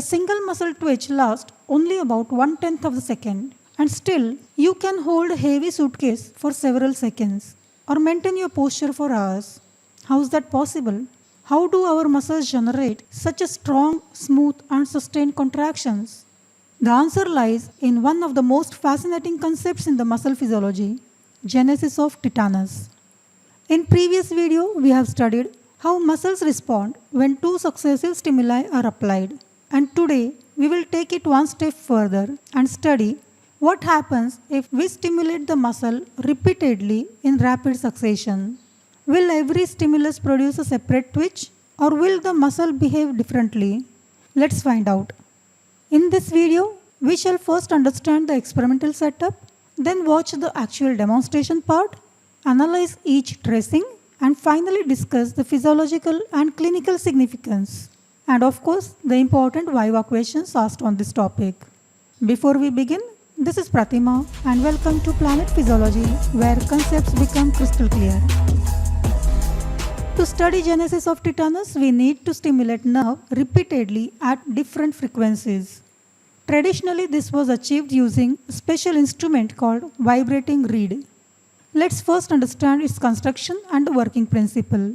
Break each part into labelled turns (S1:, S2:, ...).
S1: A single muscle twitch lasts only about 1/10 of the second, and still you can hold a heavy suitcase for several seconds or maintain your posture for hours. How is that possible? How do our muscles generate such a strong, smooth, and sustained contractions? The answer lies in one of the most fascinating concepts in the muscle physiology, Genesis of Tetanus. In previous video, we have studied how muscles respond when two successive stimuli are applied. And today, we will take it one step further and study what happens if we stimulate the muscle repeatedly in rapid succession. Will every stimulus produce a separate twitch, or will the muscle behave differently? Let's find out. In this video, we shall first understand the experimental setup, then watch the actual demonstration part, analyze each tracing, and finally discuss the physiological and clinical significance. And of course, the important Viva questions asked on this topic. Before we begin, this is Pratima and welcome to Planet Physiology, where concepts become crystal clear. To study Genesis of Tetanus, we need to stimulate nerve repeatedly at different frequencies. Traditionally, this was achieved using a special instrument called vibrating reed. Let's first understand its construction and the working principle.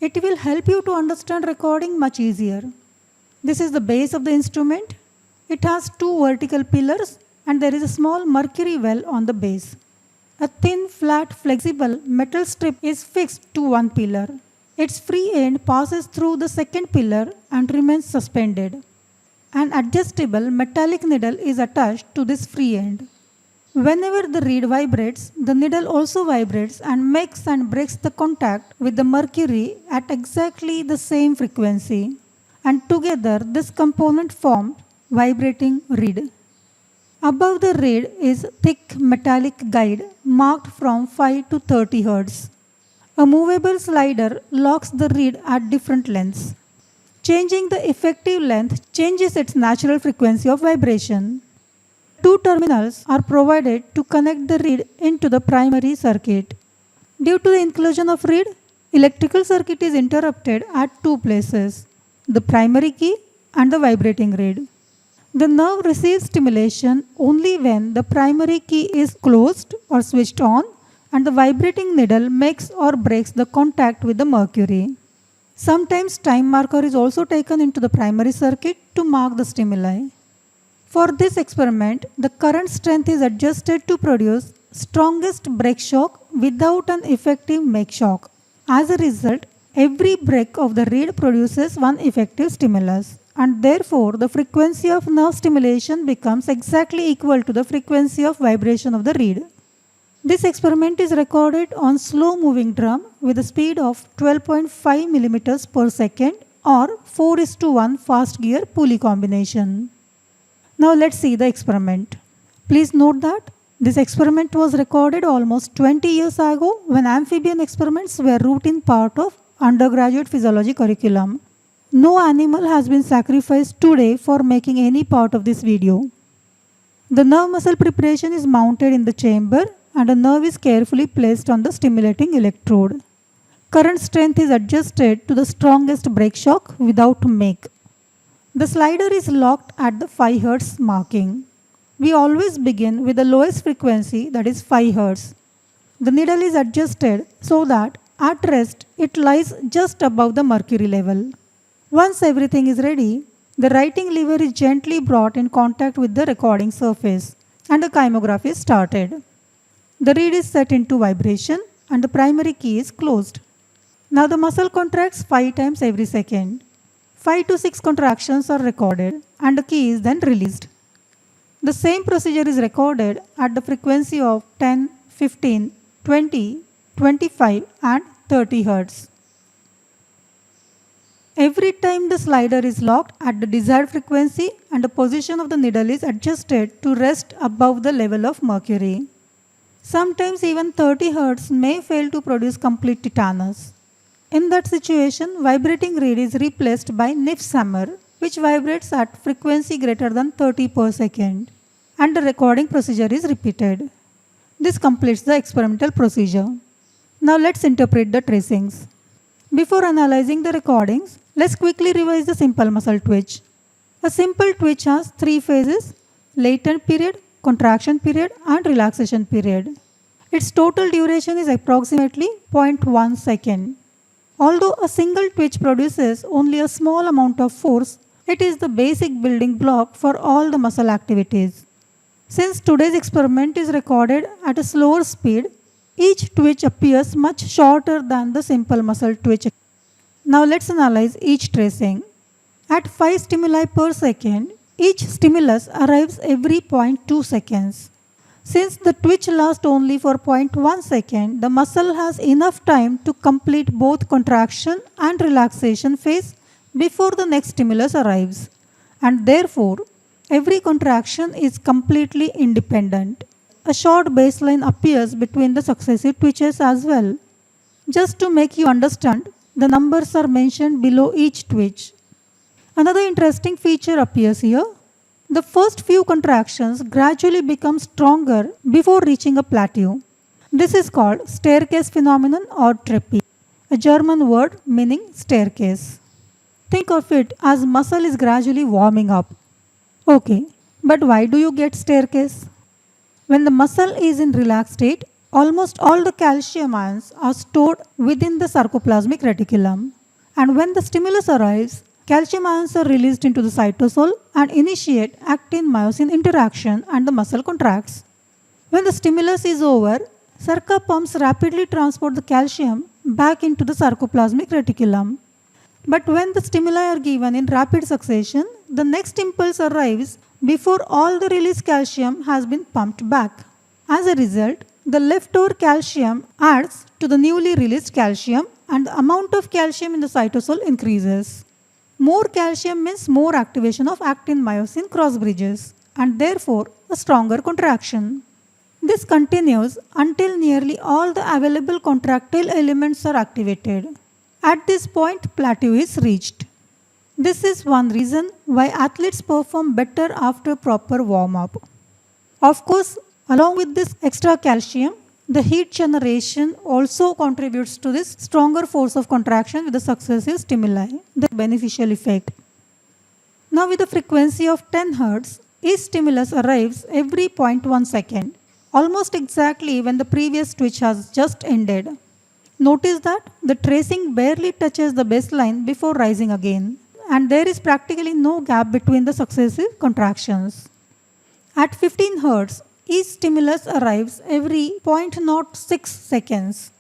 S1: It will help you to understand recording much easier. This is the base of the instrument. It has two vertical pillars and there is a small mercury well on the base. A thin, flat, flexible metal strip is fixed to one pillar. Its free end passes through the second pillar and remains suspended. An adjustable metallic needle is attached to this free end. Whenever the reed vibrates, the needle also vibrates and makes and breaks the contact with the mercury at exactly the same frequency. And together this component forms vibrating reed. Above the reed is thick metallic guide marked from 5 to 30 Hz. A movable slider locks the reed at different lengths. Changing the effective length changes its natural frequency of vibration. Two terminals are provided to connect the reed into the primary circuit. Due to the inclusion of reed, electrical circuit is interrupted at two places, the primary key and the vibrating reed. The nerve receives stimulation only when the primary key is closed or switched on and the vibrating needle makes or breaks the contact with the mercury. Sometimes time marker is also taken into the primary circuit to mark the stimuli. For this experiment, the current strength is adjusted to produce strongest break shock without an effective make shock. As a result, every break of the reed produces one effective stimulus, and therefore the frequency of nerve stimulation becomes exactly equal to the frequency of vibration of the reed. This experiment is recorded on slow moving drum with a speed of 12.5 mm per second or 4:1 fast gear pulley combination. Now let's see the experiment. Please note that this experiment was recorded almost 20 years ago when amphibian experiments were routine part of undergraduate physiology curriculum. No animal has been sacrificed today for making any part of this video. The nerve muscle preparation is mounted in the chamber and a nerve is carefully placed on the stimulating electrode. Current strength is adjusted to the strongest break shock without make. The slider is locked at the 5 Hz marking. We always begin with the lowest frequency, that is 5 Hz. The needle is adjusted so that at rest it lies just above the mercury level. Once everything is ready, the writing lever is gently brought in contact with the recording surface and the kymograph is started. The reed is set into vibration and the primary key is closed. Now the muscle contracts 5 times every second. 5 to 6 contractions are recorded and the key is then released. The same procedure is recorded at the frequency of 10, 15, 20, 25 and 30 Hz. Every time the slider is locked at the desired frequency and the position of the needle is adjusted to rest above the level of mercury. Sometimes even 30 Hz may fail to produce complete tetanus. In that situation, vibrating reed is replaced by Nif's hammer, which vibrates at frequency greater than 30 per second, and the recording procedure is repeated. This completes the experimental procedure. Now let's interpret the tracings. Before analyzing the recordings, let's quickly revise the simple muscle twitch. A simple twitch has three phases: latent period, contraction period, and relaxation period. Its total duration is approximately 0.1 second. Although a single twitch produces only a small amount of force, it is the basic building block for all the muscle activities. Since today's experiment is recorded at a slower speed, each twitch appears much shorter than the simple muscle twitch. Now let's analyze each tracing. At 5 stimuli per second, each stimulus arrives every zero point 0.2 seconds. Since the twitch lasts only for 0.1 second, the muscle has enough time to complete both contraction and relaxation phase before the next stimulus arrives. And therefore, every contraction is completely independent. A short baseline appears between the successive twitches as well. Just to make you understand, the numbers are mentioned below each twitch. Another interesting feature appears here. The first few contractions gradually become stronger before reaching a plateau. This is called staircase phenomenon or treppe, a German word meaning staircase. Think of it as muscle is gradually warming up. Okay, but why do you get staircase? When the muscle is in relaxed state, almost all the calcium ions are stored within the sarcoplasmic reticulum. And when the stimulus arrives, calcium ions are released into the cytosol and initiate actin-myosin interaction and the muscle contracts. When the stimulus is over, sarca pumps rapidly transport the calcium back into the sarcoplasmic reticulum. But when the stimuli are given in rapid succession, the next impulse arrives before all the released calcium has been pumped back. As a result, the leftover calcium adds to the newly released calcium and the amount of calcium in the cytosol increases. More calcium means more activation of actin-myosin cross bridges and therefore a stronger contraction. This continues until nearly all the available contractile elements are activated. At this point, plateau is reached. This is one reason why athletes perform better after proper warm-up. Of course, along with this extra calcium, the heat generation also contributes to this stronger force of contraction with the successive stimuli, the beneficial effect. Now with a frequency of 10 Hz, each stimulus arrives every 0.1 second, almost exactly when the previous twitch has just ended. Notice that the tracing barely touches the baseline before rising again, and there is practically no gap between the successive contractions. At 15 Hz, each stimulus arrives every 0.06 seconds.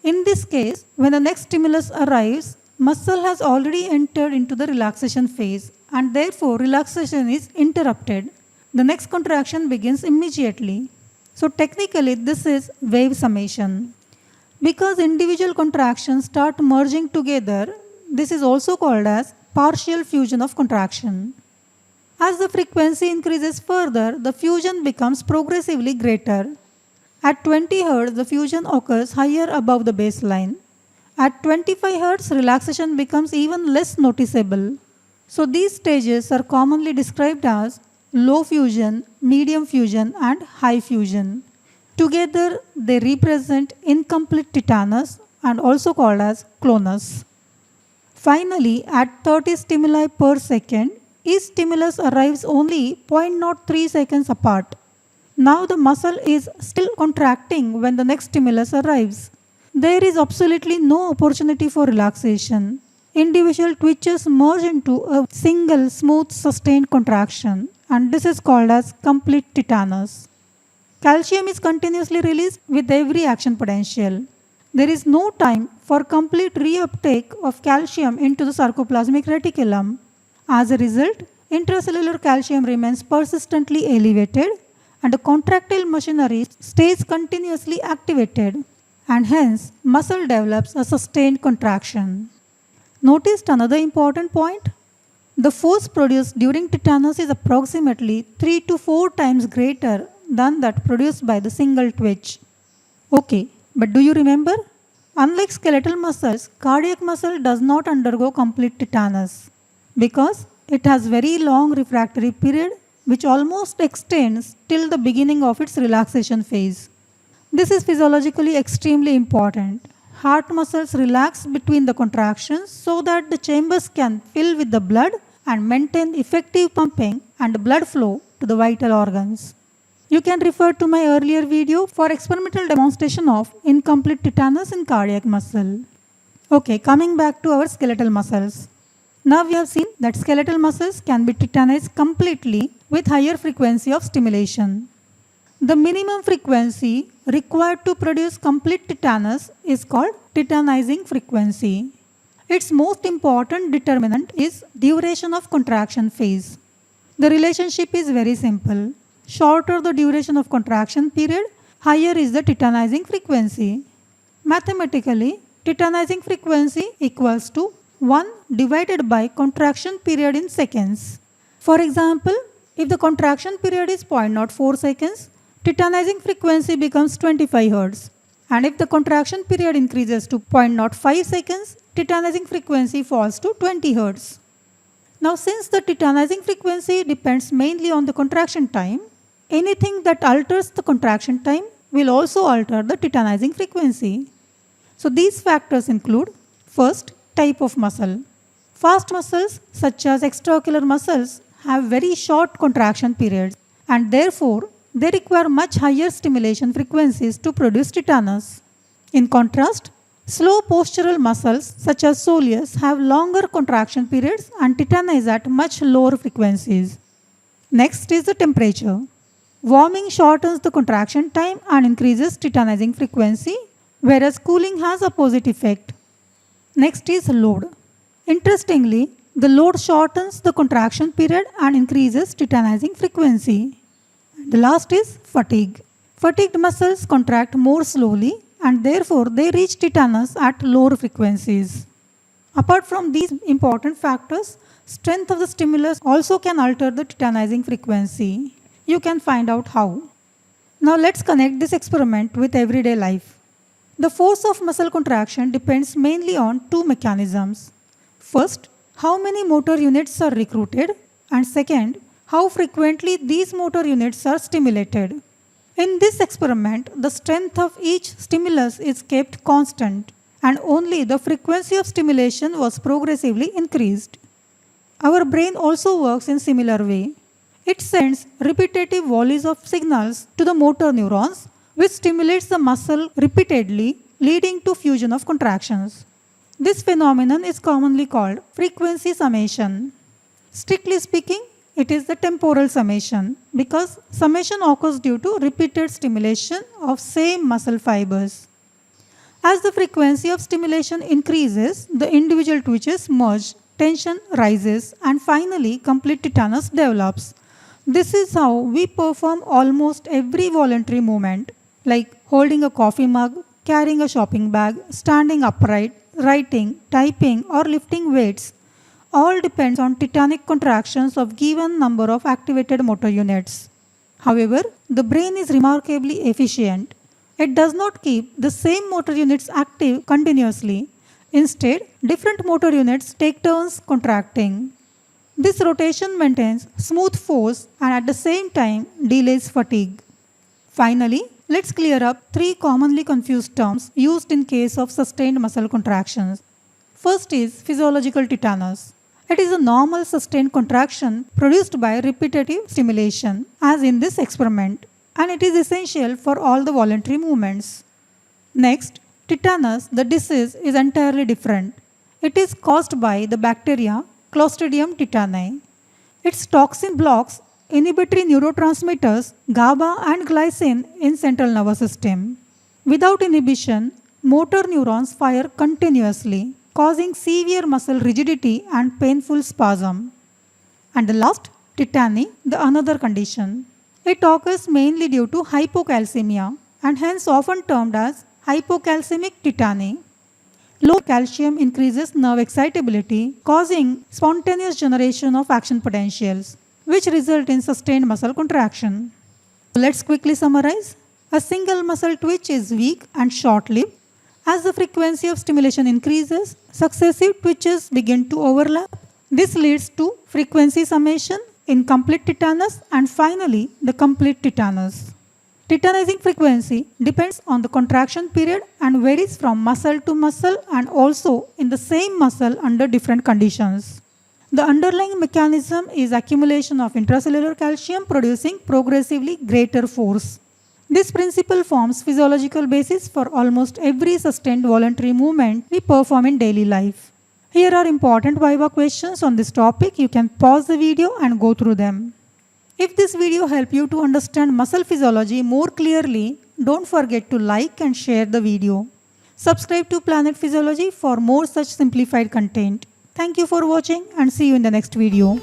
S1: In this case, when the next stimulus arrives, muscle has already entered into the relaxation phase and therefore relaxation is interrupted. The next contraction begins immediately. So technically this is wave summation. Because individual contractions start merging together, this is also called as partial fusion of contraction. As the frequency increases further, the fusion becomes progressively greater. At 20 Hz, the fusion occurs higher above the baseline. At 25 Hz, relaxation becomes even less noticeable. So these stages are commonly described as low fusion, medium fusion, and high fusion. Together, they represent incomplete tetanus and also called as clonus. Finally, at 30 stimuli per second, each stimulus arrives only 0.03 seconds apart. Now the muscle is still contracting when the next stimulus arrives. There is absolutely no opportunity for relaxation. Individual twitches merge into a single smooth sustained contraction, and this is called as complete tetanus. Calcium is continuously released with every action potential. There is no time for complete reuptake of calcium into the sarcoplasmic reticulum. As a result, intracellular calcium remains persistently elevated and the contractile machinery stays continuously activated, and hence muscle develops a sustained contraction. Noticed another important point? The force produced during tetanus is approximately 3 to 4 times greater than that produced by the single twitch. Okay, but do you remember? Unlike skeletal muscles, cardiac muscle does not undergo complete tetanus because it has very long refractory period which almost extends till the beginning of its relaxation phase. This is physiologically extremely important. Heart muscles relax between the contractions so that the chambers can fill with the blood and maintain effective pumping and blood flow to the vital organs. You can refer to my earlier video for experimental demonstration of incomplete tetanus in cardiac muscle. Okay, coming back to our skeletal muscles. Now we have seen that skeletal muscles can be tetanized completely with higher frequency of stimulation. The minimum frequency required to produce complete tetanus is called tetanizing frequency. Its most important determinant is duration of contraction phase. The relationship is very simple. Shorter the duration of contraction period, higher is the tetanizing frequency. Mathematically, tetanizing frequency equals to 1 divided by contraction period in seconds. For example, if the contraction period is 0.04 seconds, tetanizing frequency becomes 25 Hz. And if the contraction period increases to 0.05 seconds, tetanizing frequency falls to 20 Hz. Now, since the tetanizing frequency depends mainly on the contraction time, anything that alters the contraction time will also alter the tetanizing frequency. So these factors include, first, type of muscle. Fast muscles such as extraocular muscles have very short contraction periods and therefore they require much higher stimulation frequencies to produce tetanus. In contrast, slow postural muscles such as soleus have longer contraction periods and tetanize at much lower frequencies. Next is the temperature. Warming shortens the contraction time and increases tetanizing frequency, whereas cooling has opposite effect. Next is load. Interestingly, the load shortens the contraction period and increases tetanizing frequency. The last is fatigue. Fatigued muscles contract more slowly and therefore they reach tetanus at lower frequencies. Apart from these important factors, strength of the stimulus also can alter the tetanizing frequency. You can find out how. Now let's connect this experiment with everyday life. The force of muscle contraction depends mainly on two mechanisms. First, how many motor units are recruited, and second, how frequently these motor units are stimulated. In this experiment, the strength of each stimulus is kept constant and only the frequency of stimulation was progressively increased. Our brain also works in similar way. It sends repetitive volleys of signals to the motor neurons which stimulates the muscle repeatedly, leading to fusion of contractions. This phenomenon is commonly called frequency summation. Strictly speaking, it is the temporal summation because summation occurs due to repeated stimulation of same muscle fibers. As the frequency of stimulation increases, the individual twitches merge, tension rises, and finally complete tetanus develops. This is how we perform almost every voluntary movement, like holding a coffee mug, carrying a shopping bag, standing upright, writing, typing, or lifting weights. All depends on tetanic contractions of given number of activated motor units. However, the brain is remarkably efficient. It does not keep the same motor units active continuously. Instead, different motor units take turns contracting. This rotation maintains smooth force and at the same time delays fatigue. Finally, let's clear up three commonly confused terms used in case of sustained muscle contractions. First is physiological tetanus. It is a normal sustained contraction produced by repetitive stimulation, as in this experiment, and it is essential for all the voluntary movements. Next, tetanus, the disease, is entirely different. It is caused by the bacteria Clostridium tetani. Its toxin blocks inhibitory neurotransmitters GABA and glycine in central nervous system. Without inhibition, motor neurons fire continuously, causing severe muscle rigidity and painful spasm. And the last, tetany, the another condition. It occurs mainly due to hypocalcemia and hence often termed as hypocalcemic tetany. Low calcium increases nerve excitability, causing spontaneous generation of action potentials, which result in sustained muscle contraction. Let's quickly summarize. A single muscle twitch is weak and short-lived. As the frequency of stimulation increases, successive twitches begin to overlap. This leads to frequency summation, incomplete tetanus, and finally the complete tetanus. Tetanizing frequency depends on the contraction period and varies from muscle to muscle and also in the same muscle under different conditions. The underlying mechanism is accumulation of intracellular calcium producing progressively greater force. This principle forms physiological basis for almost every sustained voluntary movement we perform in daily life. Here are important Viva questions on this topic. You can pause the video and go through them. If this video helped you to understand muscle physiology more clearly, don't forget to like and share the video. Subscribe to Planet Physiology for more such simplified content. Thank you for watching and see you in the next video.